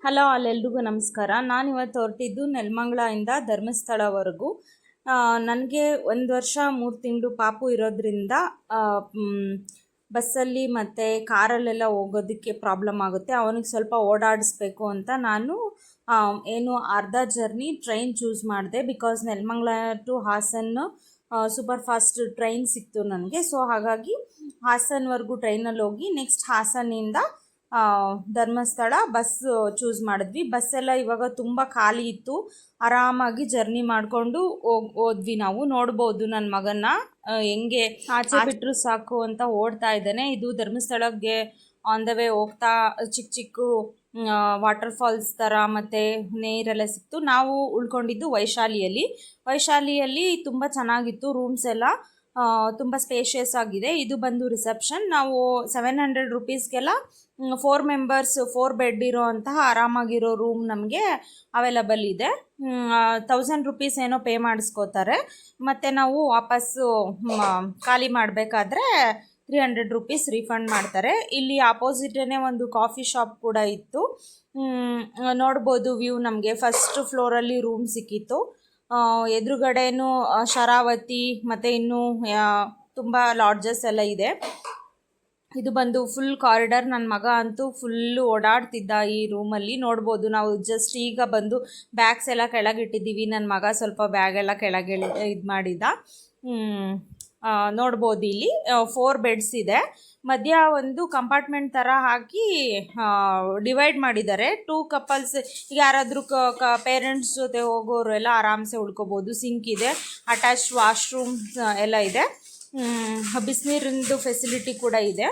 Hello ಅಲ್ಲೆಲ್ರಿಗೂ ನಮಸ್ಕಾರ. ನಾನಿವತ್ತು ಹೊರಟಿದ್ದು ನೆಲಮಂಗಲದಿಂದ ಧರ್ಮಸ್ಥಳವರೆಗೂ. ನನಗೆ 1 ವರ್ಷ 3 ತಿಂಗಳು ಪಾಪು ಇರೋದ್ರಿಂದ ಬಸ್ಸಲ್ಲಿ ಮತ್ತು ಕಾರಲ್ಲೆಲ್ಲ ಹೋಗೋದಕ್ಕೆ ಪ್ರಾಬ್ಲಮ್ ಆಗುತ್ತೆ. ಅವನಿಗೆ ಸ್ವಲ್ಪ ಓಡಾಡಿಸ್ಬೇಕು ಅಂತ ನಾನು ಅರ್ಧ ಜರ್ನಿ ಟ್ರೈನ್ ಚೂಸ್ ಮಾಡಿದೆ. Because Nelamangala to Hassan super fast train ಸಿಕ್ತು ನನಗೆ. ಸೊ ಹಾಗಾಗಿ ಹಾಸನ್ವರೆಗೂ ಟ್ರೈನಲ್ಲಿ ಹೋಗಿ ನೆಕ್ಸ್ಟ್ ಹಾಸನಿಂದ ಧರ್ಮಸ್ಥಳ ಬಸ್ ಚೂಸ್ ಮಾಡಿದ್ವಿ. ಬಸ್ಸೆಲ್ಲ ಇವಾಗ ತುಂಬ ಖಾಲಿ ಇತ್ತು. ಆರಾಮಾಗಿ ಜರ್ನಿ ಮಾಡಿಕೊಂಡು ಹೋದ್ವಿ. ನಾವು ನೋಡ್ಬೋದು ನನ್ನ ಮಗನ್ನ ಹೆಂಗೆ ಆಚೆ ಬಿಟ್ಟರು ಸಾಕು ಅಂತ ಓಡ್ತಾ ಇದ್ದಾನೆ. ಇದು ಧರ್ಮಸ್ಥಳಕ್ಕೆ ಆನ್ ದ ವೇ ಹೋಗ್ತಾ ಚಿಕ್ಕ ಚಿಕ್ಕ ವಾಟರ್ ಫಾಲ್ಸ್ ಥರ ಮತ್ತು ನೀರೆಲ್ಲ ಸಿಕ್ತು. ನಾವು ಉಳ್ಕೊಂಡಿದ್ದು ವೈಶಾಲಿಯಲ್ಲಿ ತುಂಬ ಚೆನ್ನಾಗಿತ್ತು. ರೂಮ್ಸ್ ಎಲ್ಲ ತುಂಬ ಸ್ಪೇಷಿಯಸ್ ಆಗಿದೆ. ಇದು ಬಂದು ರಿಸೆಪ್ಷನ್. ನಾವು 700 ರುಪೀಸ್ಗೆಲ್ಲ 4 ಮೆಂಬರ್ಸ್ 4 ಬೆಡ್ ಇರೋ ಅಂತಹ ಆರಾಮಾಗಿರೋ ರೂಮ್ ನಮಗೆ ಅವೈಲಬಲ್ ಇದೆ. 1000 ರುಪೀಸ್ ಏನೋ ಪೇ ಮಾಡಿಸ್ಕೋತಾರೆ. ಮತ್ತು ನಾವು ವಾಪಸ್ಸು ಖಾಲಿ ಮಾಡಬೇಕಾದ್ರೆ 300 ರುಪೀಸ್ ರೀಫಂಡ್ ಮಾಡ್ತಾರೆ. ಇಲ್ಲಿ ಆಪೋಸಿಟೇ ಒಂದು ಕಾಫಿ ಶಾಪ್ ಕೂಡ ಇತ್ತು. ನೋಡ್ಬೋದು ವ್ಯೂ. ನಮಗೆ ಫಸ್ಟ್ ಫ್ಲೋರಲ್ಲಿ ರೂಮ್ ಸಿಕ್ಕಿತ್ತು. ಎದುರುಗಡೆನೂ ಶರಾವತಿ ಮತ್ತು ಇನ್ನೂ ತುಂಬ ಲಾಡ್ಜಸ್ ಎಲ್ಲ ಇದೆ. ಇದು ಬಂದು ಫುಲ್ ಕಾರಿಡಾರ್. ನನ್ನ ಮಗ ಅಂತೂ ಫುಲ್ಲು ಓಡಾಡ್ತಿದ್ದ ಈ ರೂಮಲ್ಲಿ. ನೋಡ್ಬೋದು, ನಾವು ಜಸ್ಟ್ ಈಗ ಬಂದು ಬ್ಯಾಗ್ಸ್ ಎಲ್ಲ ಕೆಳಗಿಟ್ಟಿದ್ದೀವಿ. ನನ್ನ ಮಗ ಸ್ವಲ್ಪ ಬ್ಯಾಗೆಲ್ಲ ಕೆಳಗೆ ಇದು ಮಾಡಿದ್ದ. ನೋಡ್ಬೋದು ಇಲ್ಲಿ 4 ಬೆಡ್ಸ್ ಇದೆ. ಮಧ್ಯ ಒಂದು ಕಂಪಾರ್ಟ್ಮೆಂಟ್ ಥರ ಹಾಕಿ ಡಿವೈಡ್ ಮಾಡಿದ್ದಾರೆ. 2 ಕಪಲ್ಸ್ ಈಗ ಯಾರಾದರೂ ಪೇರೆಂಟ್ಸ್ ಜೊತೆ ಹೋಗೋರು ಎಲ್ಲ ಆರಾಮ್ಸೆ ಉಳ್ಕೋಬೋದು. ಸಿಂಕ್ ಇದೆ, ಅಟ್ಯಾಚ್ ವಾಶ್ರೂಮ್ಸ್ ಎಲ್ಲ ಇದೆ, ಬಿಸಿನೀರಿಂದು ಫೆಸಿಲಿಟಿ ಕೂಡ ಇದೆ.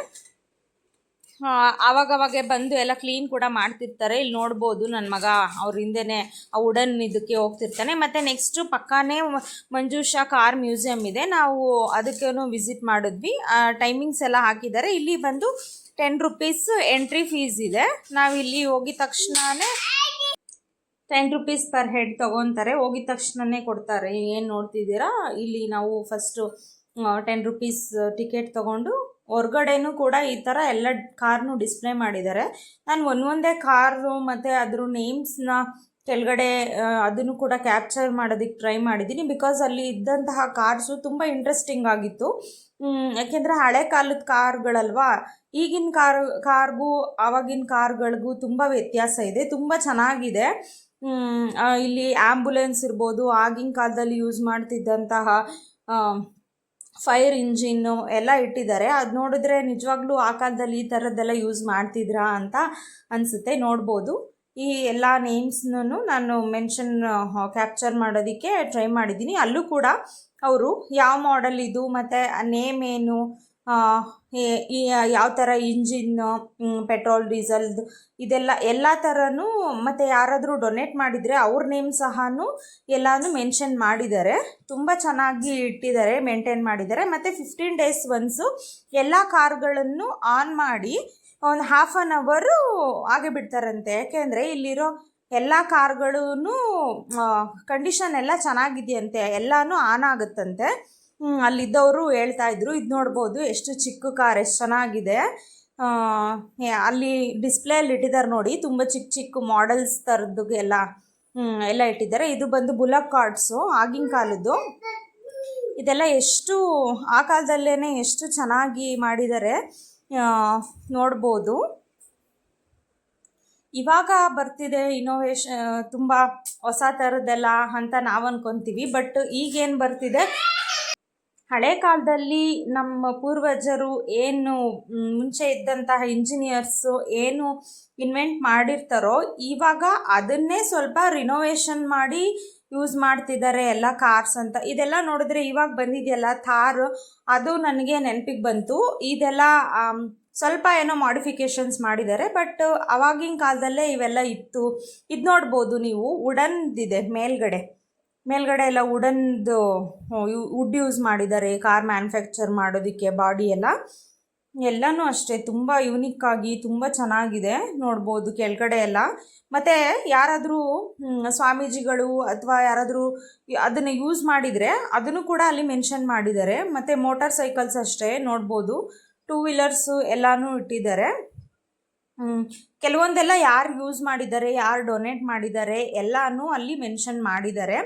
ಆವಾಗವಾಗ ಬಂದು ಎಲ್ಲ ಕ್ಲೀನ್ ಕೂಡ ಮಾಡ್ತಿರ್ತಾರೆ. ಇಲ್ಲಿ ನೋಡ್ಬೋದು ನನ್ನ ಮಗ ಅವ್ರ ಹಿಂದೆನೇ ಆ ವುಡನ್ ಇದಕ್ಕೆ ಹೋಗ್ತಿರ್ತಾನೆ. ಮತ್ತು ನೆಕ್ಸ್ಟು ಪಕ್ಕಾನೇ ಮಂಜುಷಾ ಕಾರ್ ಮ್ಯೂಸಿಯಮ್ ಇದೆ. ನಾವು ಅದಕ್ಕೇನು ವಿಸಿಟ್ ಮಾಡಿದ್ವಿ. ಟೈಮಿಂಗ್ಸ್ ಎಲ್ಲ ಹಾಕಿದ್ದಾರೆ. ಇಲ್ಲಿ ಬಂದು 10 ರುಪೀಸ್ ಎಂಟ್ರಿ ಫೀಸ್ ಇದೆ. ನಾವು ಇಲ್ಲಿ ಹೋಗಿದ ತಕ್ಷಣವೇ 10 ರುಪೀಸ್ ಪರ್ ಹೆಡ್ ತೊಗೊತಾರೆ. ಹೋಗಿದ ತಕ್ಷಣವೇ ಕೊಡ್ತಾರೆ. ಏನು ನೋಡ್ತಿದ್ದೀರಾ ಇಲ್ಲಿ ನಾವು ಫಸ್ಟು 10 ರುಪೀಸ್ ಟಿಕೆಟ್ ತೊಗೊಂಡು ಹೊರ್ಗಡೆನೂ ಕೂಡ ಈ ಥರ ಎಲ್ಲ ಕಾರ್ನು ಡಿಸ್ಪ್ಲೇ ಮಾಡಿದ್ದಾರೆ. ನಾನು ಒಂದೊಂದೇ ಕಾರು ಮತ್ತು ಅದ್ರ ನೇಮ್ಸ್ನ ಕೆಳಗಡೆ ಅದನ್ನು ಕೂಡ ಕ್ಯಾಪ್ಚರ್ ಮಾಡೋದಕ್ಕೆ ಟ್ರೈ ಮಾಡಿದ್ದೀನಿ. ಬಿಕಾಸ್ ಅಲ್ಲಿ ಇದ್ದಂತಹ ಕಾರ್ಸು ತುಂಬ ಇಂಟ್ರೆಸ್ಟಿಂಗ್ ಆಗಿತ್ತು. ಯಾಕೆಂದರೆ ಹಳೆ ಕಾಲದ ಕಾರ್ಗಳಲ್ವಾ. ಈಗಿನ ಕಾರ್ಗೂ ಆವಾಗಿನ ಕಾರ್ಗಳಿಗೂ ತುಂಬ ವ್ಯತ್ಯಾಸ ಇದೆ. ತುಂಬ ಚೆನ್ನಾಗಿದೆ. ಇಲ್ಲಿ ಆ್ಯಂಬುಲೆನ್ಸ್ ಇರ್ಬೋದು, ಆಗಿನ ಕಾಲದಲ್ಲಿ ಯೂಸ್ ಮಾಡ್ತಿದ್ದಂತಹ ಫೈರ್ ಇಂಜಿನ್ನು ಎಲ್ಲ ಇಟ್ಟಿದ್ದಾರೆ. ಅದು ನೋಡಿದ್ರೆ ನಿಜವಾಗ್ಲೂ ಆ ಕಾಲದಲ್ಲಿ ಈ ಥರದ್ದೆಲ್ಲ ಯೂಸ್ ಮಾಡ್ತಿದ್ರಾ ಅಂತ ಅನಿಸುತ್ತೆ. ನೋಡ್ಬೋದು ಈ ಎಲ್ಲ ನೇಮ್ಸ್ನೂ ನಾನು ಕ್ಯಾಪ್ಚರ್ ಮಾಡೋದಕ್ಕೆ ಟ್ರೈ ಮಾಡಿದ್ದೀನಿ. ಅಲ್ಲೂ ಕೂಡ ಅವರು ಯಾವ ಮಾಡೆಲ್ ಇದು ಮತ್ತು ನೇಮ್ ಏನು, ಯಾವ ಥರ ಇಂಜಿನ್ನು, ಪೆಟ್ರೋಲ್ ಡೀಸೆಲ್ದು ಇದೆಲ್ಲ ಎಲ್ಲ ಥರನೂ, ಮತ್ತು ಯಾರಾದರೂ ಡೊನೇಟ್ ಮಾಡಿದರೆ ಅವ್ರ ನೇಮ್ ಸಹ ಎಲ್ಲನೂ ಮೆನ್ಷನ್ ಮಾಡಿದ್ದಾರೆ. ತುಂಬ ಚೆನ್ನಾಗಿ ಇಟ್ಟಿದ್ದಾರೆ, ಮೇಂಟೈನ್ ಮಾಡಿದ್ದಾರೆ. ಮತ್ತು 15 ಡೇಸ್ ಒನ್ಸು ಎಲ್ಲ ಕಾರ್ಗಳನ್ನು ಆನ್ ಮಾಡಿ ಒಂದು 1/2 ಅವರು ಹಾಗೆ ಬಿಡ್ತಾರಂತೆ. ಯಾಕೆಂದರೆ ಇಲ್ಲಿರೋ ಎಲ್ಲ ಕಾರ್ಗಳೂ ಕಂಡೀಷನ್ ಎಲ್ಲ ಚೆನ್ನಾಗಿದೆಯಂತೆ, ಎಲ್ಲನೂ ಆನ್ ಆಗುತ್ತಂತೆ. ಅಲ್ಲಿದ್ದವರು ಹೇಳ್ತಾ ಇದ್ರು. ಇದು ನೋಡ್ಬೋದು ಎಷ್ಟು ಚಿಕ್ಕ ಕಾರ್, ಎಷ್ಟು ಚೆನ್ನಾಗಿದೆ. ಅಲ್ಲಿ ಡಿಸ್ಪ್ಲೇಯಲ್ಲಿ ಇಟ್ಟಿದ್ದಾರೆ ನೋಡಿ, ತುಂಬ ಚಿಕ್ಕ ಚಿಕ್ಕ ಮಾಡೆಲ್ಸ್ ಥರದ್ದು ಎಲ್ಲ ಇಟ್ಟಿದ್ದಾರೆ. ಇದು ಬಂದು ಬುಲಕ್ ಕಾರ್ಡ್ಸು, ಆಗಿನ ಕಾಲದ್ದು. ಇದೆಲ್ಲ ಎಷ್ಟು ಆ ಕಾಲದಲ್ಲೇ ಎಷ್ಟು ಚೆನ್ನಾಗಿ ಮಾಡಿದ್ದಾರೆ ನೋಡ್ಬೋದು. ಇವಾಗ ಬರ್ತಿದೆ ಇನೋವೇಷನ್, ತುಂಬ ಹೊಸ ಥರದ್ದೆಲ್ಲ ಅಂತ ನಾವು ಅಂದ್ಕೊತೀವಿ. ಬಟ್ ಈಗೇನು ಬರ್ತಿದೆ, ಹಳೆ ಕಾಲದಲ್ಲಿ ನಮ್ಮ ಪೂರ್ವಜರು ಏನು ಮುಂಚೆ ಇದ್ದಂತಹ ಇಂಜಿನಿಯರ್ಸು ಏನು ಇನ್ವೆಂಟ್ ಮಾಡಿರ್ತಾರೋ ಇವಾಗ ಅದನ್ನೇ ಸ್ವಲ್ಪ ರಿನೋವೇಷನ್ ಮಾಡಿ ಯೂಸ್ ಮಾಡ್ತಿದ್ದಾರೆ ಎಲ್ಲ ಕಾರ್ಸ್ ಅಂತ. ಇದೆಲ್ಲ ನೋಡಿದ್ರೆ ಇವಾಗ ಬಂದಿದೆಯಲ್ಲ ಥಾರ್, ಅದು ನನಗೆ ನೆನಪಿಗೆ ಬಂತು. ಇದೆಲ್ಲ ಸ್ವಲ್ಪ ಏನೋ ಮಾಡಿಫಿಕೇಷನ್ಸ್ ಮಾಡಿದ್ದಾರೆ. ಬಟ್ ಅವಾಗಿನ ಕಾಲದಲ್ಲೇ ಇವೆಲ್ಲ ಇತ್ತು. ಇದು ನೋಡ್ಬೋದು ನೀವು, ವುಡನ್ದಿದೆ ಮೇಲ್ಗಡೆ ಎಲ್ಲ ವುಡ್ ಯೂಸ್ ಮಾಡಿದ್ದಾರೆ ಕಾರ್ ಮ್ಯಾನುಫ್ಯಾಕ್ಚರ್ ಮಾಡೋದಕ್ಕೆ. ಬಾಡಿ ಎಲ್ಲನೂ ಅಷ್ಟೇ ತುಂಬ ಯೂನಿಕ್ಕಾಗಿ ತುಂಬ ಚೆನ್ನಾಗಿದೆ. ನೋಡ್ಬೋದು ಕೆಳಗಡೆ ಎಲ್ಲ. ಮತ್ತು ಯಾರಾದರೂ ಸ್ವಾಮೀಜಿಗಳು ಅಥವಾ ಯಾರಾದರೂ ಅದನ್ನು ಯೂಸ್ ಮಾಡಿದರೆ ಅದನ್ನು ಕೂಡ ಅಲ್ಲಿ ಮೆನ್ಷನ್ ಮಾಡಿದ್ದಾರೆ. ಮತ್ತು ಮೋಟಾರ್ ಸೈಕಲ್ಸ್ ಅಷ್ಟೇ ನೋಡ್ಬೋದು, 2 ವೀಲರ್ಸು ಎಲ್ಲನೂ ಇಟ್ಟಿದ್ದಾರೆ. ಕೆಲವೊಂದೆಲ್ಲ ಯಾರು ಯೂಸ್ ಮಾಡಿದ್ದಾರೆ, ಯಾರು ಡೊನೇಟ್ ಮಾಡಿದ್ದಾರೆ ಎಲ್ಲನೂ ಅಲ್ಲಿ ಮೆನ್ಷನ್ ಮಾಡಿದ್ದಾರೆ.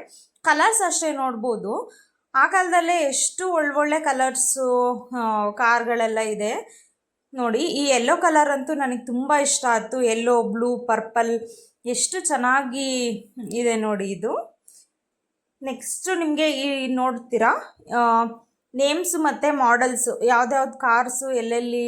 ಕಲರ್ಸ್ ಅಷ್ಟೇ ನೋಡ್ಬೋದು. ಆ ಕಾಲದಲ್ಲೇ ಎಷ್ಟು ಒಳ್ಳೊಳ್ಳೆ ಕಲರ್ಸು ಕಾರ್ಗಳೆಲ್ಲ ಇದೆ ನೋಡಿ. ಈ ಯೆಲ್ಲೋ ಕಲರ್ ಅಂತೂ ನನಗೆ ತುಂಬ ಇಷ್ಟ ಆಯಿತು. ಯೆಲ್ಲೋ, ಬ್ಲೂ, ಪರ್ಪಲ್ ಎಷ್ಟು ಚೆನ್ನಾಗಿ ಇದೆ ನೋಡಿ ಇದು. ನೆಕ್ಸ್ಟು ನಿಮಗೆ ಈ ನೋಡ್ತೀರಾ ನೇಮ್ಸ್ ಮತ್ತು ಮಾಡೆಲ್ಸು, ಯಾವ್ದ್ಯಾವ್ದು ಕಾರ್ಸು ಎಲ್ಲೆಲ್ಲಿ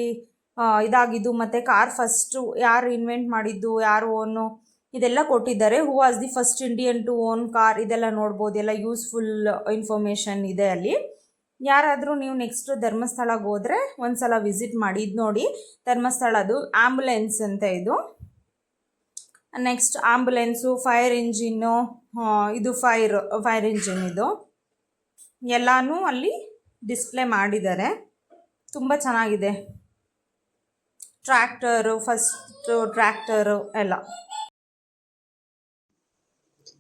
ಇದಾಗಿದ್ದು, ಮತ್ತು ಕಾರ್ ಫಸ್ಟು ಯಾರು ಇನ್ವೆಂಟ್ ಮಾಡಿದ್ದು, ಯಾರು ಓನು, ಇದೆಲ್ಲ ಕೊಟ್ಟಿದ್ದಾರೆ. Who was the first Indian to own car, ಇದೆಲ್ಲ ನೋಡ್ಬೋದು. ಎಲ್ಲ ಯೂಸ್ಫುಲ್ ಇನ್ಫಾರ್ಮೇಷನ್ ಇದೆ ಅಲ್ಲಿ. ಯಾರಾದರೂ ನೀವು ನೆಕ್ಸ್ಟು ಧರ್ಮಸ್ಥಳಕ್ಕೆ ಹೋದರೆ ಒಂದ್ಸಲ ವಿಸಿಟ್ ಮಾಡಿ. ಇದು ನೋಡಿ ಧರ್ಮಸ್ಥಳದು ಆ್ಯಂಬುಲೆನ್ಸ್ ಅಂತ ಇದು. ನೆಕ್ಸ್ಟ್ ಆ್ಯಂಬುಲೆನ್ಸು, ಫೈರ್ ಇಂಜಿನ್ನು, ಇದು ಫೈರ್ ಇಂಜಿನ್ ಇದು ಎಲ್ಲನೂ ಅಲ್ಲಿ ಡಿಸ್ಪ್ಲೇ ಮಾಡಿದ್ದಾರೆ. ತುಂಬ ಚೆನ್ನಾಗಿದೆ. ಟ್ರ್ಯಾಕ್ಟರು, ಫಸ್ಟು ಟ್ರ್ಯಾಕ್ಟರು ಎಲ್ಲ.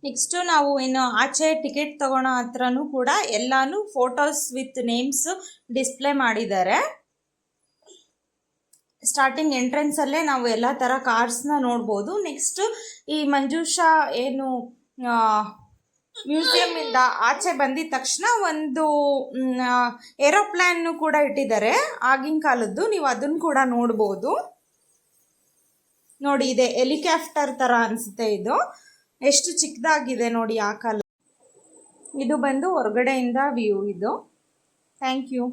ನೆಕ್ಸ್ಟು ನಾವು ಇನ್ನು ಆಚೆ ಟಿಕೆಟ್ ತಗೊಳ್ಳೋ ಹತ್ರನೂ ಕೂಡ ಎಲ್ಲನೂ ಫೋಟೋಸ್ ವಿತ್ ನೇಮ್ಸ್ ಡಿಸ್ಪ್ಲೇ ಮಾಡಿದ್ದಾರೆ. ಸ್ಟಾರ್ಟಿಂಗ್ ಎಂಟ್ರೆನ್ಸಲ್ಲೇ ನಾವು ಎಲ್ಲ ಥರ ಕಾರ್ಸ್ನ ನೋಡ್ಬೋದು. ನೆಕ್ಸ್ಟು ಈ ಮಂಜೂಷಾ ಏನು ಮ್ಯೂಸಿಯಮಿಂದ ಆಚೆ ಬಂದಿದ ತಕ್ಷಣ ಒಂದು ಏರೋಪ್ಲ್ಯಾನ್ನು ಕೂಡ ಇಟ್ಟಿದ್ದಾರೆ ಆಗಿನ ಕಾಲದ್ದು. ನೀವು ಅದನ್ನು ಕೂಡ ನೋಡ್ಬೋದು ನೋಡಿ. ಇದೆ ಹೆಲಿಕಾಪ್ಟರ್ ಥರ ಅನಿಸುತ್ತೆ ಇದು. ಎಷ್ಟು ಚಿಕ್ಕದಾಗಿದೆ ನೋಡಿ ಆ ಕಾಲ. ಇದು ಬಂದು ಹೊರಗಡೆಯಿಂದ ವ್ಯೂ ಇದು. Thank you.